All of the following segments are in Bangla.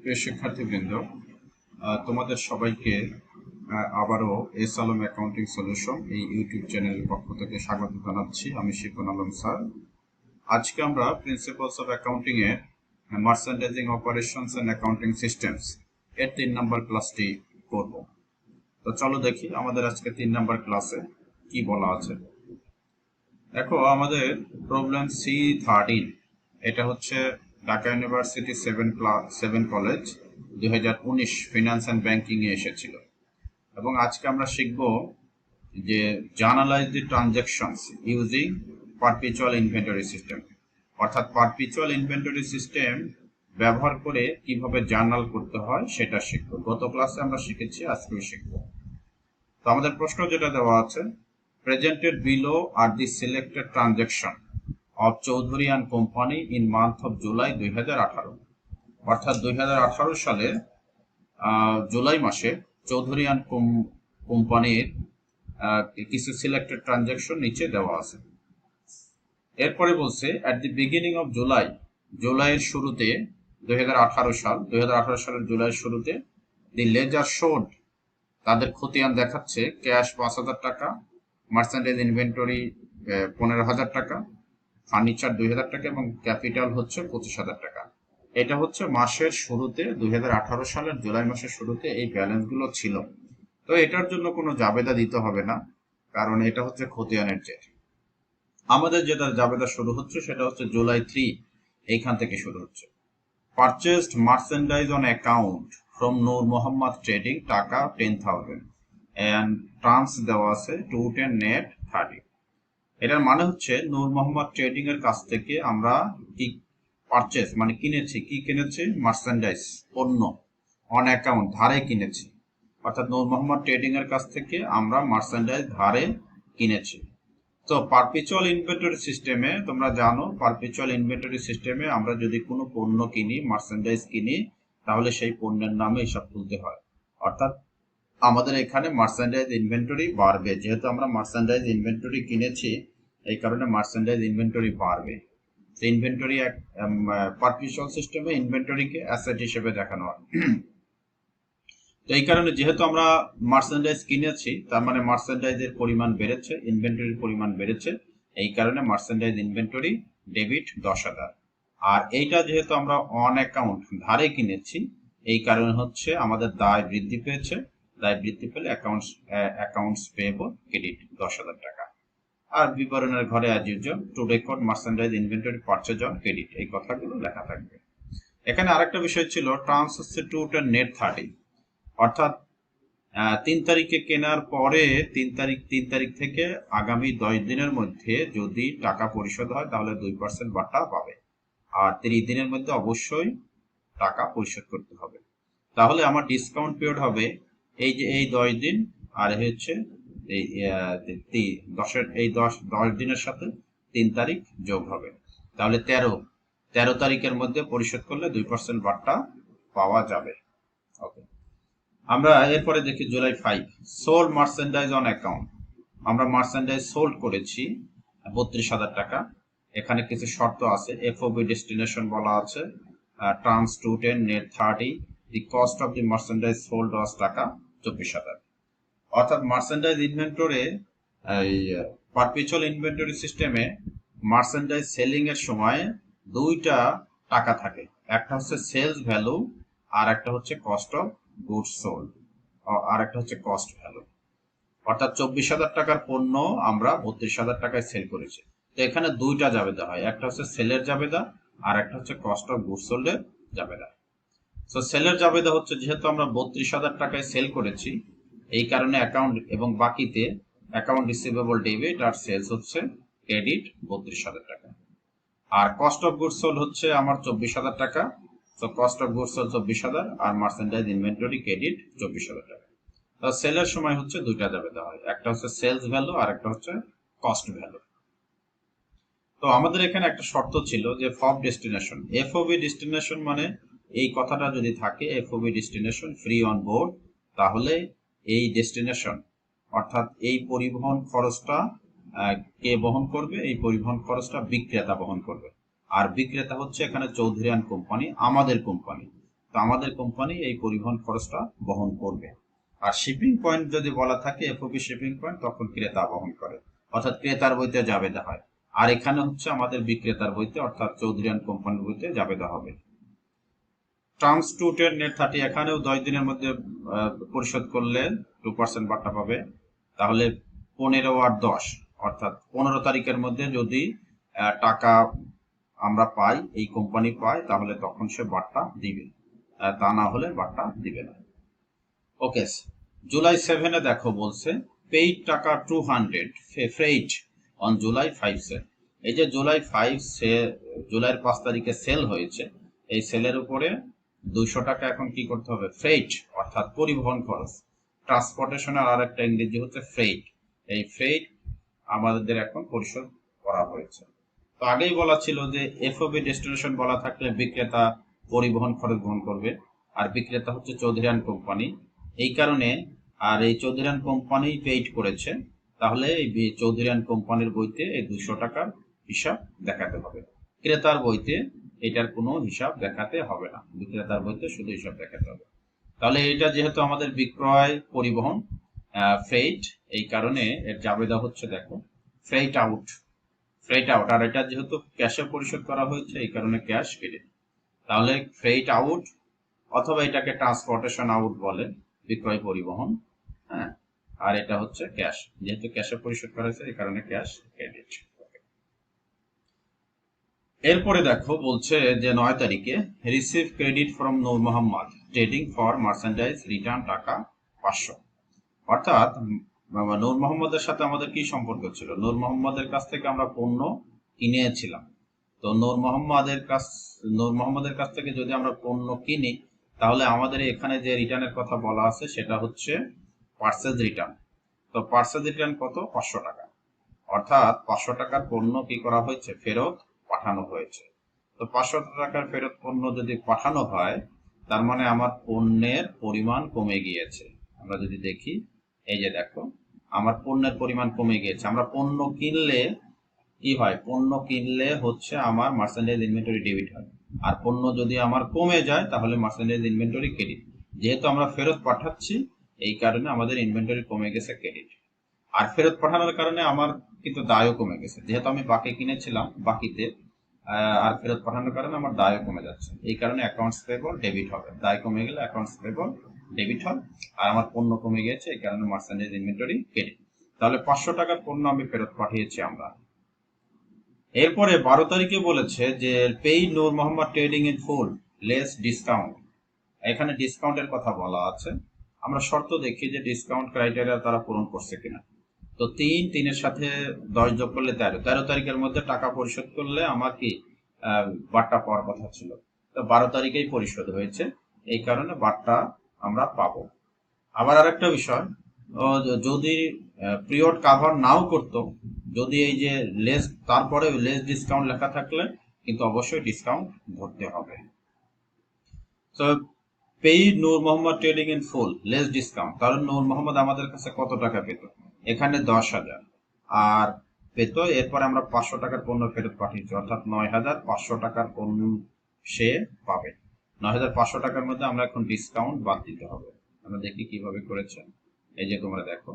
প্রিয় শিক্ষার্থীবৃন্দ, তোমাদের সবাইকে আবারও এস আলম অ্যাকাউন্টিং সলিউশন এই ইউটিউব চ্যানেলের পক্ষ থেকে স্বাগত জানাচ্ছি। আমি শিপন আলম স্যার। আজকে আমরা প্রিন্সিপালস অফ অ্যাকাউন্টিং এর merchandising operations and accounting systems এর 3 নম্বর ক্লাসটি করব। তো চলো দেখি আমাদের আজকে 3 নম্বর ক্লাসে কি বলা আছে। দেখো, আমাদের প্রবলেম C13, এটা হচ্ছে Dhaka university 7 college 2019 finance and banking এ এসেছিল। এবং আজকে আমরা শিখব যে journalise the transactions using perpetual inventory system, অর্থাৎ পারপিচুয়াল ইনভেন্টরি সিস্টেম ব্যবহার করে কিভাবে জার্নাল করতে হয় সেটা শিখব। গত ক্লাসে আমরা শিখেছি, আজকেও শিখব। তো আমাদের প্রশ্ন যেটা দেওয়া আছে, presented below are the selected transaction of Chowdhury and company in month of July 2018, অর্থাৎ 2018 সালে জুলাই মাসে চৌধুরী অ্যান্ড কোম্পানির কিছু সিলেক্টেড ট্রানজাকশন নিচে দেওয়া আছে। এরপরে বলছে অ্যাট দি বিগিনিং অফ জুলাইয়ের শুরুতে 2018 সালের জুলাইয়ের শুরুতে দি লেজার শোড, তাদের খতিয়ান দেখাচ্ছে ক্যাশ 5,000 টাকা, মার্চেন্ডাইজ ইনভেন্টরি 15,000 টাকা, ফার্নিচার 2,000 টাকা এবং ক্যাপিটাল হচ্ছে 25,000 টাকা। এটা হচ্ছে মাসের শুরুতে 2018 সালের জুলাই মাসের শুরুতে এই ব্যালেন্সগুলো ছিল। তো এটার জন্য কোনো জাবেদা দিতে হবে না, কারণ এটা হচ্ছে খতিয়ানের জের। আমাদের যেটা জাবেদা শুরু হচ্ছে সেটা হচ্ছে জুলাই 3, এইখান থেকে শুরু হচ্ছে। Purchased merchandise on account from Noor Mohammad trading, টাকা 10,000 অ্যান্ড ট্রান্স দেওয়া আছে 210 নেট 30। এটার মানে হচ্ছে নূর মোহাম্মদ ট্রেডিং এর কাছ থেকে আমরা কি পারচেস মানে কিনেছি, কি কিনেছি? মার্চেন্ডাইজ, পণ্য, অন অ্যাকাউন্ট ধারে কিনেছি। অর্থাৎ নূর মোহাম্মদ ট্রেডিং এর কাছ থেকে আমরা মার্চেন্ডাইজ ধারে কিনেছি। তো পারপিচুয়াল ইনভেন্টরি সিস্টেমে তোমরা জানো, পারপিচুয়াল ইনভেন্টরি সিস্টেমে আমরা যদি কোনো পণ্য কিনি, মার্চেন্ডাইজ কিনি, তাহলে সেই পণ্যের নামে হিসাব তুলতে হয়। অর্থাৎ আমাদের এখানে মার্চেন্ডাইজ ইনভেন্টরি বাড়বে, যেহেতু আমরা মার্চেন্ডাইজ ইনভেন্টরি কিনেছি, এই কারণে মার্চেন্ডাইজ ইনভেন্টরি বাড়বে। ইনভেন্টরি পারপিচুয়াল সিস্টেমে ইনভেন্টরিকে অ্যাসেট হিসেবে দেখানো হয়। তো এই কারণে যেহেতু আমরা মার্চেন্ডাইজ কিনেছি, তার মানে মার্চেন্ডাইজের পরিমাণ বেড়েছে, ইনভেন্টরির পরিমাণ বেড়েছে। এই কারণে মার্চেন্ডাইজ ইনভেন্টরি ডেবিট 10,000। আর এইটা যেহেতু আমরা অন অ্যাকাউন্ট ধারে কিনেছি, এই কারণে হচ্ছে আমাদের দায় বৃদ্ধি পেয়েছে। দায় বৃদ্ধি পেলে অ্যাকাউন্টস পেয়েবল ক্রেডিট 10,000 টাকা। আর বিবরণের ঘরে as usual two record merchandise inventory purchase on credit, এই কথাগুলো লেখা থাকবে। এখানে আরেকটা বিষয় ছিল, ট্রান্স হচ্ছে টু নেট 30, অর্থাৎ 3 তারিখে কেনার পরে 3 তারিখ থেকে আগামী 10 দিনের মধ্যে যদি টাকা পরিশোধ হয় তাহলে 2% বাটা পাবে। আর 30 দিনের মধ্যে অবশ্যই টাকা পরিশোধ করতে হবে। তাহলে আমার ডিসকাউন্ট পিরিয়ড হবে এই যে এই 10 দিন, আর হচ্ছে এই 10 দিনের সাথে 3 তারিখ যোগ হবে, তাহলে 13 তারিখের মধ্যে পরিশোধ করলে 2% বাটা পাওয়া যাবে। ওকে, আমরা এরপরে দেখি July 5, sold merchandise on account. আমরা মার্চেন্ডাইজ সোল্ড করেছি 32,000 টাকা। এখানে কিছু শর্ত আছে, এফওবি ডেস্টিনেশন বলা আছে, terms 210 net 30, the cost of the merchandise sold was taka 24,000। অর্থাৎ মার্চেন্ডাইজ ইনভেন্টরি, এই পারপিচুয়াল ইনভেন্টরি সিস্টেমে মার্চেন্ডাইজ সেলিং এর সময় দুইটা টাকা থাকে, একটা হচ্ছে সেলস ভ্যালু আর একটা হচ্ছে কস্ট অফ গুডস সোল্ড, আর একটা হচ্ছে কস্ট ভ্যালু। অর্থাৎ 24,000 টাকার পণ্য আমরা 32,000 টাকায় সেল করেছি। তো এখানে দুইটা জাবেদা হয়, একটা হচ্ছে সেলের জাবেদা আর একটা হচ্ছে কস্ট অফ গুডস সোল্ডের জাবেদা। তো সেলের জাবেদা হচ্ছে যেহেতু আমরা 32,000 টাকায় সেল করেছি, এই কারণে অ্যাকাউন্ট এবং বাকিতে অ্যাকাউন্ট রিসিভেবল ডেবিট আর সেলস হচ্ছে ক্রেডিট 32,000 টাকা। আর কস্ট অফ গুডস সোল্ড হচ্ছে আমার 24,000 টাকা। তো কস্ট অফ গুডস সোল্ড 24,000 আর মার্চেন্ডাইজ ইনভেন্টরি ক্রেডিট 24,000 টাকা। তো সেলের সময় হচ্ছে দুইটা জাবেদা হয়, একটা হচ্ছে সেলস ভ্যালু আর একটা হচ্ছে কস্ট ভ্যালু। তো আমাদের এখানে একটা শর্ত ছিল যে ফব ডেস্টিনেশন, এফওবি ডেস্টিনেশন মানে এই কথাটা যদি থাকে, FOB destination free on board, তাহলে এই ডেস্টিনেশন অর্থাৎ এই পরিবহন খরচটা কে বহন করবে? এই পরিবহন খরচটা বিক্রেতা বহন করবে। আর বিক্রেতা হচ্ছে এখানে চৌধুরী অ্যান্ড কোম্পানি, আমাদের কোম্পানি। তো আমাদের কোম্পানি এই পরিবহন খরচটা বহন করবে। আর শিপিং পয়েন্ট যদি বলা থাকে এফওবি শিপিং পয়েন্ট, তখন ক্রেতা বহন করে, অর্থাৎ ক্রেতার বইতে জাবেদা হয়। আর এখানে হচ্ছে আমাদের বিক্রেতার বইতে অর্থাৎ চৌধুরী অ্যান্ড কোম্পানির বইতে জাবেদা হবে। টার্মস টু টেন নেট 30, এখানেও 10 দিনের মধ্যে পরিশোধ করলে 2% বাট্টা পাবে। তাহলে 15 আর 10 অর্থাৎ 15 তারিখের মধ্যে যদি টাকা আমরা পাই, এই কোম্পানি পায়, তাহলে তখন সে বাট্টা দিবে, তা না হলে বাট্টা দিবে না। ওকে, জুলাই 7-এ দেখো বলছে পেইড টাকা 200 ফ্রেইট অন জুলাই 5 সেল। এই যে জুলাই 5 জুলাইয়ের 5 তারিখে সেল হয়েছে, এই সেলের উপরে 200 টাকা এখন কি করতে হবে? ফ্রেইট অর্থাৎ পরিবহন খরচ। ট্রান্সপোর্টেশনের আর একটা ইংরেজি হচ্ছে ফ্রেইট। এই ফ্রেইট আমাদের এখন পরিশোধ করা হয়েছে। তো আগেই বলা ছিল যে এফওবি ডেস্টিনেশন বলা থাকলে বিক্রেতা পরিবহন খরচ বহন করবে, আর বিক্রেতা হচ্ছে চৌধুরী অ্যান্ড কোম্পানি। এই কারণে আর এই চৌধুরী অ্যান্ড কোম্পানি পেইড করেছে, তাহলে এই চৌধুরী অ্যান্ড কোম্পানির বইতে এই 200 টাকার হিসাব দেখাতে হবে। ক্রেতার বইতে এটার কোনো হিসাব দেখাতে হবে না, বিক্রেতার বইতে শুধু হিসাব দেখাতে হবে। তাহলে এটা যেহেতু আমাদের বিক্রয় পরিবহন ফ্রেইট, এই কারণে এর জাবেদা হচ্ছে দেখো ফ্রেইট আউট। আর এটা যেহেতু ক্যাশে পরিশোধ করা হয়েছে, এই কারণে ক্যাশ ক্রেডিট। তাহলে ফ্রেইট আউট, অথবা এটাকে ট্রান্সপোর্টেশন আউট বলে, বিক্রয় পরিবহন। হ্যাঁ, আর এটা হচ্ছে ক্যাশ, যেহেতু ক্যাশে পরিশোধ করা হয়েছে এই কারণে ক্যাশ ক্রেডিট। এরপরে দেখো বলছে যে 9 তারিখে receive credit from Noor Mohammad trading for merchandise return টাকা 500। অর্থাৎ নূর মোহাম্মদের সাথে আমাদের কি সম্পর্ক ছিল? নূর মোহাম্মদের কাছ থেকে আমরা পণ্য কিনেছিলাম। তো নূর মোহাম্মদের কাছ থেকে যদি আমরা পণ্য কিনি, তাহলে আমাদের এখানে যে রিটার্নের কথা বলা আছে সেটা হচ্ছে পার্সেজ রিটার্ন। তো পার্সেজ রিটার্ন কত? 500 টাকা। অর্থাৎ 500 টাকার পণ্য কি করা হয়েছে? ফেরত পাঠানো হয়েছে। তো 500 টাকার ফেরত পণ্য যদি পাঠানো হয়, তার মানে আমার পণ্যের পরিমাণ কমে গিয়েছে। আমরা যদি দেখি, এই যে দেখো আমার পণ্যের পরিমাণ কমে গিয়েছে। আমরা পণ্য কিনলে কি হয়? পণ্য কিনলে হচ্ছে আমার মার্চেন্ডাইজ ইনভেন্টরি ডেবিট হয়, আর পণ্য যদি আমার কমে যায় তাহলে মার্চেন্ডাইজ ইনভেন্টরি ক্রেডিট। যেহেতু আমরা ফেরত পাঠাচ্ছি, এই কারণে আমাদের ইনভেন্টরি কমে গেছে, ক্রেডিট। আর ফেরত পাঠানোর কারণে আমার কিন্তু দায়ও কমে গেছে, যেহেতু আমি বাকি কিনেছিলাম বাকিতে, আর ফেরত পাঠানোর কারণে আমার দায়ও কমে যাচ্ছে। এই কারণে অ্যাকাউন্টস পেয়েবল ডেবিট হবে। দায় কমে গেলে অ্যাকাউন্টস পেয়েবল ডেবিট হয়, আর আমার পণ্য কমে গেছে, এই কারণে মার্চেন্ডাইজ ইনভেন্টরি ক্রেডিট। তাহলে 500 টাকার পণ্য আমি ফেরত পাঠিয়েছি আমরা। এরপরে 12 তারিখে বলেছে যে paid Noor Mohammad trading in full less discount. এখানে ডিসকাউন্টের কথা বলা আছে। আমরা শর্ত দেখি যে ডিসকাউন্ট ক্রাইটেরিয়া তারা পূরণ করছে কিনা। তো 3-3-এর সাথে 10 যোগ করলে 13 তারিখের মধ্যে টাকা পরিশোধ করলে আমার কি বাট্টা পাওয়ার কথা ছিল। তো 12 তারিখেই পরিশোধ হয়েছে, এই কারণে বাট্টা আমরা পাবো। আবার আরেকটা বিষয়, যদি পিরিয়ড কাভার নাও করতো, যদি এই যে লেস তারপরে লেস ডিসকাউন্ট লেখা থাকলে কিন্তু অবশ্যই ডিসকাউন্ট ধরতে হবে। তো paid Noor Mohammad trading in full less discount, কারণ নূর মোহাম্মদ আমাদের কাছে কত টাকা পেত? এখানে 10,000 আর পেত। এরপরে আমরা 500 টাকার পণ্য ফেরত পাঠিয়েছি, অর্থাৎ 9,500 টাকার পণ্য সে পাবে। 9,500 টাকার মধ্যে আমরা এখন ডিসকাউন্ট বাদ দিতে হবে। আমরা দেখি কিভাবে করেছে। এই যে তোমরা দেখো,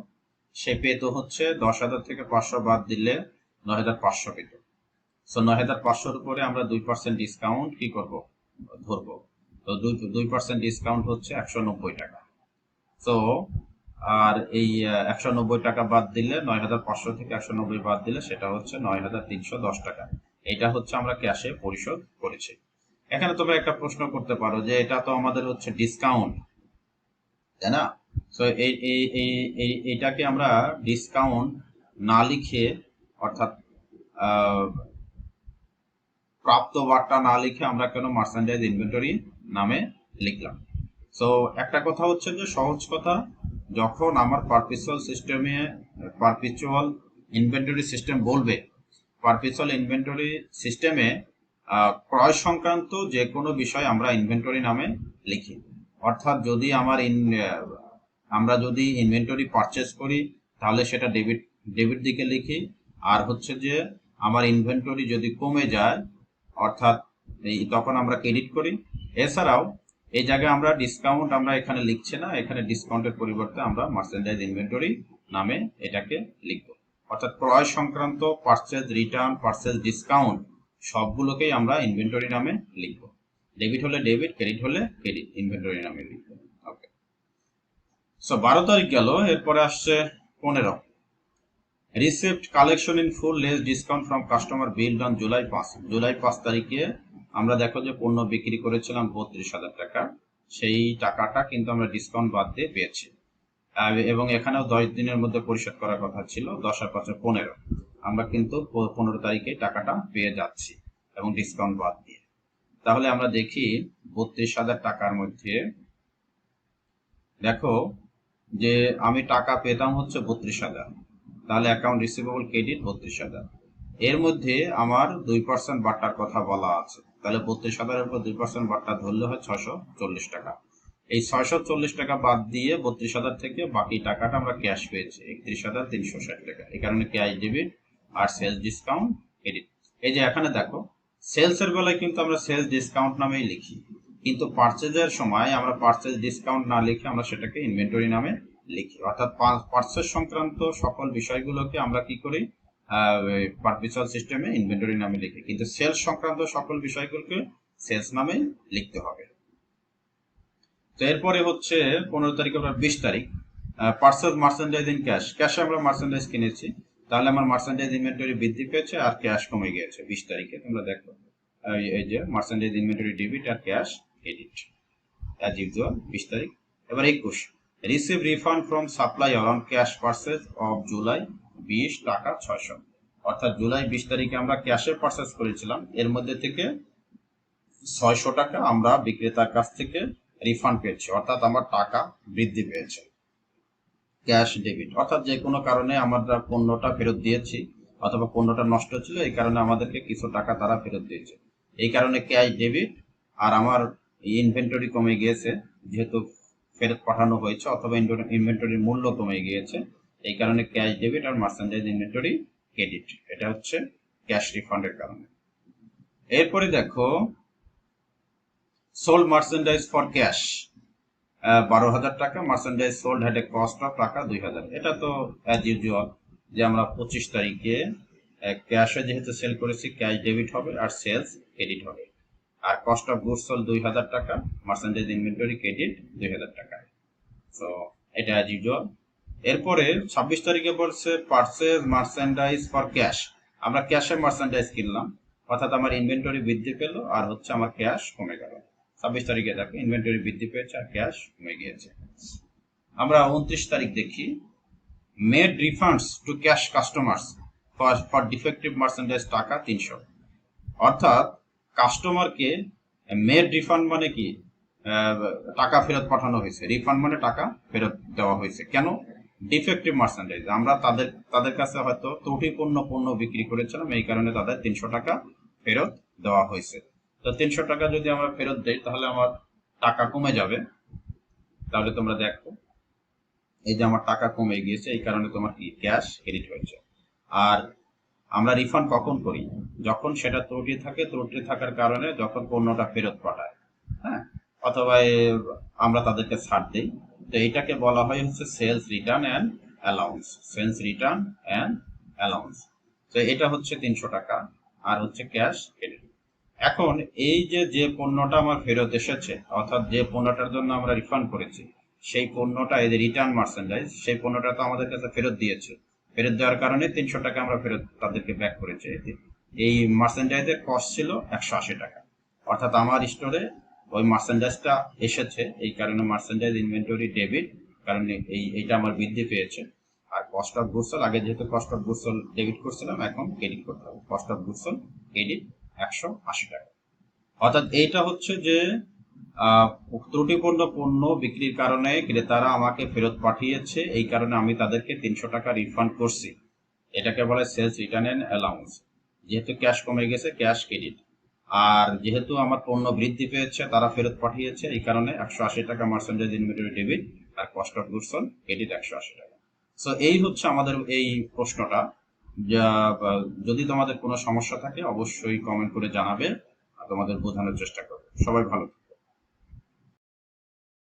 সে পেত হচ্ছে 10,000 থেকে 500 বাদ দিলে 9,500 পেত। সো 9,500-র উপরে আমরা 2% ডিসকাউন্ট কি করব? ধরবো। তো 2% ডিসকাউন্ট হচ্ছে 190 টাকা। তো আর এই 190 টাকা বাদ দিলে 9,500 থেকে 190 বাদ দিলে সেটা হচ্ছে 9,310 টাকা। এটা হচ্ছে আমরা ক্যাশে পরিশোধ করেছি। এখানে তোমরা একটা প্রশ্ন করতে পারো যে এটা তো আমাদের হচ্ছে ডিসকাউন্ট, তাই না? তো এইটাকে আমরা ডিসকাউন্ট না লিখে, অর্থাৎ প্রাপ্ত বার্তা না লিখে আমরা কেন মার্চেন্ডাইজ ইনভেন্টরি নামে লিখলাম? সো একটা কথা হচ্ছে যে সহজ কথা, যখন আমার পারপিচুয়াল ইনভেন্টরি সিস্টেম বলবে, পারপিচুয়াল ইনভেন্টরি সিস্টেমে ক্রয় সংক্রান্ত যে কোনো বিষয় আমরা ইনভেন্টরি নামে লিখি। অর্থাৎ যদি আমরা যদি ইনভেন্টরি পারচেস করি তাহলে সেটা ডেবিট দিকে লিখি, আর হচ্ছে যে আমার ইনভেন্টরি যদি কমে যায় অর্থাৎ তখন আমরা ক্রেডিট করি। এছাড়াও এই জায়গায় আমরা ডিসকাউন্ট আমরা এখানে লিখছি না, এখানে ডিসকাউন্টের পরিবর্তে আমরা মার্চেন্ডাইজ ইনভেন্টরি নামে এটাকে লিখব। অর্থাৎ ক্রয় সংক্রান্ত পারচেজ রিটার্ন, পারচেজ ডিসকাউন্ট সবগুলোকেই আমরা ইনভেন্টরি নামে লিখব। ডেবিট হলে ডেবিট, ক্রেডিট হলে ক্রেডিট, ইনভেন্টরি নামে লিখব। ওকে, সো 12 তারিখ গেল, এরপরে আসছে 15। Received collection in full less discount from customer billed on July 5। July 5 তারিখে আমরা দেখো যে পণ্য বিক্রি করেছিলাম 32,000 টাকা, সেই টাকাটা কিন্তু আমরা ডিসকাউন্ট বাদ দিয়ে পেয়েছি, এবং এখানেও 10 দিনের মধ্যে পরিশোধ করার কথা ছিল, 10 আর 5 15, আমরা কিন্তু 15 তারিখে টাকাটা পেয়ে যাচ্ছি এবং ডিসকাউন্ট বাদ দিয়ে। তাহলে আমরা দেখি 32,000 টাকার মধ্যে দেখো যে আমি টাকা পেতাম হচ্ছে 32,000, তাহলে অ্যাকাউন্ট রিসিভেবল ক্রেডিট 32,000, এর মধ্যে আমার 2% বাট্টার কথা বলা আছে, তাহলে 32,000 উপর 2% বাট্টা ধরলে হয় 640 টাকা। এই 640 টাকা বাদ দিয়ে 32,000 থেকে বাকি টাকাটা আমরা ক্যাশ পেয়েছি 31,360 টাকা, এই কারণে ক্যাশ ডেবিট আর সেলস ডিসকাউন্ট ক্রেডিট। এই যে এখানে দেখো সেলসের বেলায় কিন্তু আমরা সেলস ডিসকাউন্ট নামেই লিখি, কিন্তু পারচেজের সময় আমরা পারচেজ ডিসকাউন্ট না লিখে আমরা সেটাকে ইনভেন্টরি নামে লিখি। অর্থাৎ পারচেজ সংক্রান্ত সকল বিষয়গুলোকে আমরা কি করি, পারপিচুয়াল সিস্টেমে ইনভেন্টরি নামে লিখি, কিন্তু সেলস সংক্রান্ত সকল বিষয়গুলোকে সেলস নামে লিখতে হবে। তো এরপরে হচ্ছে 15 তারিখ, আমরা 20 তারিখ পারচেজ মার্চেন্ডাইজ ইন ক্যাশ। ক্যাশে আমরা মার্চেন্ডাইজ কিনেছি, তাহলে আমার মার্চেন্ডাইজ ইনভেন্টরি বৃদ্ধি পেয়েছে আর ক্যাশ কমে গিয়েছে 20 তারিখে। তোমরা দেখো এই যে মার্চেন্ডাইজ ইনভেন্টরি ডেবিট আর ক্যাশ ক্রেডিট অ্যাজ ইউজুয়াল 20 তারিখ। এবার 21, receive refund from supplier on cash purchase of July 20 টাকা 600। অর্থাৎ জুলাই 20 তারিখে আমরা ক্যাশে পারচেজ করেছিলাম, এর মধ্যে থেকে 600 টাকা আমরা বিক্রেতার কাছ থেকে রিফান্ড পেয়েছি, অর্থাৎ আমার টাকা বৃদ্ধি পেয়েছে। ক্যাশ ডেবিট অর্থাৎ যে কোনো কারণে আমরা পণ্যটা ফেরত দিয়েছি অথবা পণ্যটা নষ্ট ছিল, এই কারণে আমাদেরকে কিছু টাকা তারা ফেরত দিয়েছে, এই কারণে ক্যাশ ডেবিট। আর আমার ইনভেন্টরি কমে গিয়েছে যেহেতু ফেরত পাঠানো হয়েছে, অথবা ইনভেন্টরির মূল্য কমে গিয়েছে, এই কারণে ক্যাশ ডেবিট আর মার্চেন্ডাইজ ইনভেন্টরি ক্রেডিট, এটা হচ্ছে ক্যাশ রিফান্ডের কারণে। এরপরে দেখো সোল্ড মার্চেন্ডাইজ ফর ক্যাশ 12,000 টাকা, merchandise sold had a cost of টাকা 2,000। এটা তো অ্যাজ ইউজুয়াল যে আমরা 25 তারিখে ক্যাশে যেহেতু সেল করেছি ক্যাশ ডেবিট হবে আর সেলস ক্রেডিট হবে, আর কস্ট অফ গুডস সোল্ড 2,000 টাকা, মার্চেন্ডাইজ ইনভেন্টরি ক্রেডিট 2,000 টাকা। সো এটা অ্যাজ ইউজুয়াল। এরপরে 26 তারিখে বলছে পারচেজ মার্চেন্ডাইজ ফর ক্যাশ, আমরা ক্যাশে মার্চেন্ডাইজ কিনলাম, অর্থাৎ আমার ইনভেন্টরি বৃদ্ধি পেল আর হচ্ছে আমার ক্যাশ কমে গেল। 26 তারিখে দেখো ইনভেন্টরি বৃদ্ধি পেয়েছে আর ক্যাশ কমে গিয়েছে। আমরা 29 তারিখ দেখি, made refunds to cash customers for defective merchandise taka 300। অর্থাৎ কাস্টমারকে মেড রিফান্ড মানে কি, টাকা ফেরত পাঠানো হয়েছে, রিফান্ড মানে টাকা ফেরত দেওয়া হয়েছে। কেন? ডিফেক্টিভ মার্চেন্ডাইজ, আমরা তাদের কাছে হয়তো ত্রুটিপূর্ণ পণ্য বিক্রি করেছিলাম, এই কারণে তাদের 300 টাকা ফেরত দেওয়া হয়েছে। তো 300 টাকা যদি আমরা ফেরত দেই তাহলে আমার টাকা কমে যাবে। তাহলে তোমরা দেখো এই যে আমার টাকা কমে গিয়েছে, এই কারণে তোমার কি ক্যাশ ক্রেডিট হয়েছে। আর আমরা রিফান্ড কখন করি? যখন সেটা ত্রুটি থাকে, ত্রুটি থাকার কারণে যখন পণ্যটা ফেরত পাঠায়, হ্যাঁ, অথবা আমরা তাদেরকে ছাড় দিই, তো এটাকে বলা হয় হচ্ছে sales return and allowance. Sales return and allowance. তো এটা হচ্ছে 300 টাকা আর হচ্ছে ক্যাশ ক্রেডিট। এখন এই যে পণ্যটা আমার ফেরত এসেছে, অর্থাৎ যে পণ্যটার জন্য আমরা রিফান্ড করেছি, সেই পণ্যটা এই যে রিটার্ন মার্চেন্ডাইজ, সেই পণ্যটা তো আমাদের কাছে ফেরত দিয়েছে, ফেরত দেওয়ার কারণে 300 টাকা আমরা ফেরত তাদেরকে ব্যাক করেছি। এই মার্চেন্ডাইজের কস্ট ছিল 180 টাকা, অর্থাৎ আমার স্টোরে ওই মার্চেন্ডাইজটা এসেছে, এই কারণে মার্চেন্ডাইজ ইনভেন্টরি ডেবিট, কারণ এইটা আমার বৃদ্ধি পেয়েছে। আর কস্ট অফ গুডস সোল্ড, আগে যেহেতু cost of goods sold debit করছিলাম, এখন ক্রেডিট করতে হবে, cost of goods sold credit 180 টাকা। অর্থাৎ এইটা হচ্ছে যে ত্রুটিপূর্ণ পণ্য বিক্রির কারণে ক্রেতারা আমাকে ফেরত পাঠিয়েছে, এই কারণে আমি তাদেরকে 300 টাকা রিফান্ড করছি, এটাকে বলে সেলস রিটার্ন অ্যান্ড অ্যালাউন্স। যেহেতু ক্যাশ কমে গেছে ক্যাশ ক্রেডিট, আর যেহেতু আমার পণ্য বৃদ্ধি পেয়েছে তারা ফেরত পাঠিয়েছে, এই কারণে 180 টাকা মার্চেন্ডাইজ ইনভেন্টরি ডেবিট আর cost of goods sold credit 180 টাকা। সো এই হচ্ছে আমাদের এই প্রশ্নটা। যদি তোমাদের কোনো সমস্যা থাকে অবশ্যই কমেন্ট করে জানাবে, তোমাদের বোঝানোর চেষ্টা করবো। সবাই ভালো।